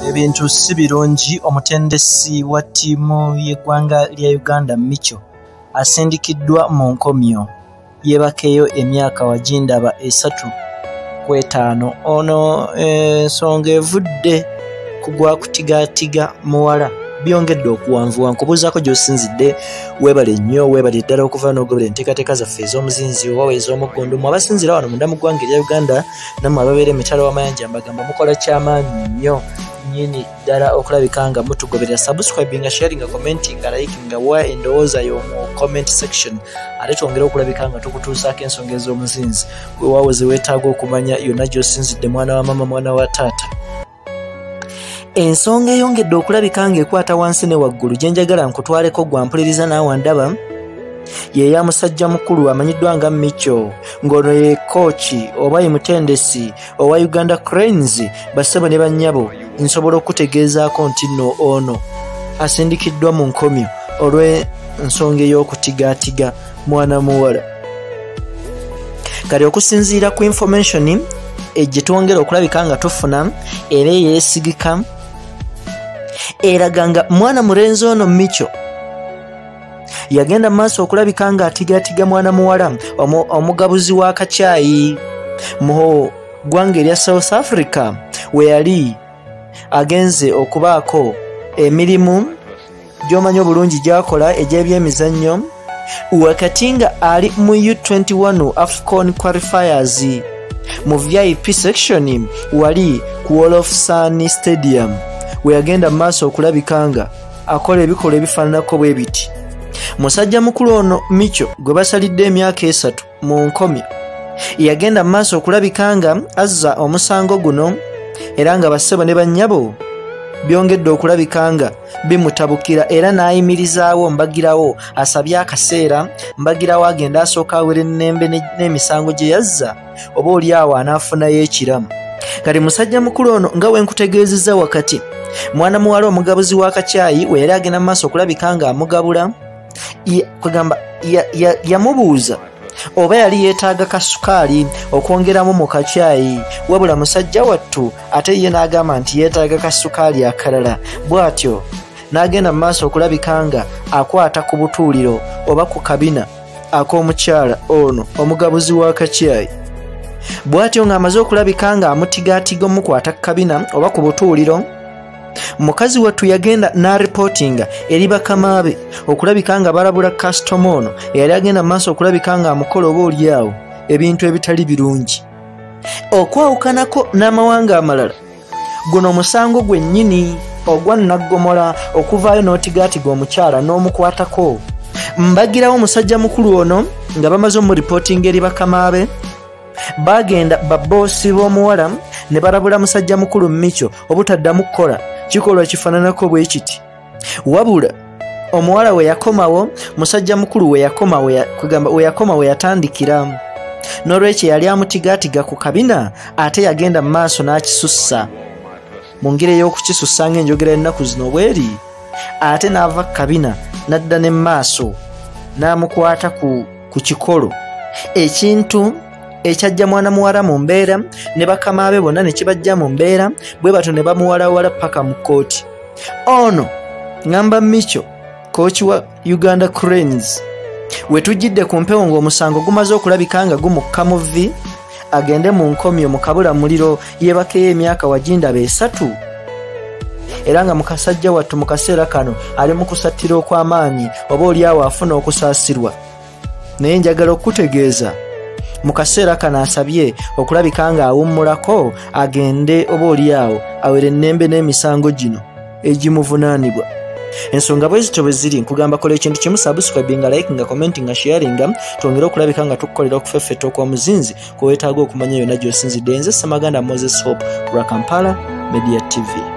ebintu si birungi. Omutendesi wa ttiimu y'eggwanga lya Uganda Micho asindikiddwa mu nkomyo yeebakeyo emyaka wagindaba 3 ono ensonga evudde ku Nagwakutigatiga muwala byongedde okuwanvuwa. Nkubuuzaako gy'osinzidde, weebale nnyo, weebale ddala okuva n'ogobera enteekateeka zaffe ez'omuzinzi oba ez'omuggundu. Mu abasinzira wano munda mu ggwanga erya Uganda nammwe ababeera emitala w'amayanja mbagamba mukola kyamaanyi nnyo nnyini ddala okulabika nga mutugoberera. Subscribinga, sharinga, commentinga, likinga wa endowooza y'omu comment section. Ate twongere okulabika nga tukutuusaako ensonga ez'omuzinzi weewaawo ze weetaaga okumanya yonna gy'osinzidde, mwana wa mama, mwana wa taata. Ensonga eyongedde okulabika nga ekwata wansi ne waggulu gye njagala nkutwaleko gwampuliriza naawe ndaba ye ya musajja mukulu amanyiddwa nga Micho, ng'ono ye kooki oba ye mutendesi owa Uganda Cranes. Bassebo ne bannyabo, nsobola okutegeezaako nti nno ono asindikiddwa mu nkomyo olw'ensonga ey'okutigaatiga mwana muwala. Kale okusinziira ku information gye twongera okulabika nga tufuna era eyeesigika eraga nga mwana mulenzi ono Micho yagenda mu maaso okulabika nga atigaatiga mwana muwala omugabuzi wa kacaayi mu ggwanga erya South Africa, we yali agenze okubaako emirimu gy'omanyi obulungi gy'akola egy'ebyemizannyo wakati nga ali mu U21 AFCON qualifiers mu VIP section wali ku Wall of Sun Stadium, we yagenda mu maaso okulabika nga akola ebikolwa ebifaananako bwe biti. Musajja mukulu ono Micho gwe basalidde emyaka 3 mu nkomyo yagenda mu maaso okulabika nga azza omusango guno era nga bassebo ne bannyabo byongedde okulabika nga bimutabukira era n'ayimirizaawo mbagirawo asabye akaseera mbagirawo agenda asooka Awerenemba n'emisango gye yazza oba oliawo anaafunayo ekiramu. Kati musajja mukulu ono nga wenkutegeezezza wakati mwana muwala omugabuzi wa kacaayi we yali agenda mu maaso okulabika nga amugabula kugamba yamubuuza oba yali yeetaaga kasukaali okwongeramu mu kacaayi, wabula musajja wattu ate ye n'agamba nti yeetaaga kasukaali akalala. Bw'atyo n'agenda mu maaso okulabika nga akwata ku butuuliro oba ku kabina ak'omukyala ono omugabuzi wa kacaayi. Bw'atyo ng'amaze okulabika nga amutigaatiga omukwata ku kabina oba ku butuuliro, mukazi wattu yagenda n'aripootinga eri bakama be okulabika nga balabula kasitoma ono eyali agenda mu maaso okulabika nga amukola oba oliawo ebintu ebitali birungi. Okwawukanako n'amawanga amalala, guno omusango gwennyini ogwa Naggomola okuvaayo n'otigaatiga omukyala n'omukwatako. Mbagirawo omusajja mukulu ono nga bamaze omuripootinga eri bakama be, bagenda baboosi b'omuwala ne balabula musajja mukulu Micho obutaddamu kukola kikolwa ekifaananako bwe kiti. Wabula omuwala we yakomawo, musajja mukulu we yakoma we yatandikira. N'olwekyo yali amutigaatiga ku kabina ate yagenda mu maaso n'akisussa mu ngeri ey'okukisussa ng'enjogera ennaku zino bweri, ate n'ava ku kabina n'adda ne maaso n'amukwata ku kikolo, ekintu ekyajja mwana muwala mu mbeera ne bakama be bonna ne kibajja mu mbeera, bwe bato ne bamuwalawala paka mu kkooti. Ono ngamba Micho, kooki wa Uganda Cranes, we tujjidde ku mpewo ng'omusango gumaze okulabika nga gumukka mu vvi agende mu nkomyo mu kabula muliro yeebakeyo emyaka wagindaba 3 era nga mukasajja wattu mu kaseera kano ali mu kusattira okw'amaanyi oba oliawo afuna okusaasirwa. Naye njagala okutegeeza mu kaseera kano asabye okulabika nga awummulako agende oba oliawo Awerenemba n'emisango gino egimuvunaanibwa. Ensonga bwe zito bwe ziri, nkugamba kola ekintu kimu, subscribinga, likinga, commentinga, sharinga, twongere okulabika nga tukukolera okufeffeta okw'omuzinzi kwe weetaaga okumanya yonna gy'osinzidde. Nze Ssemaganda Moses Hope ku Kampala Media TV.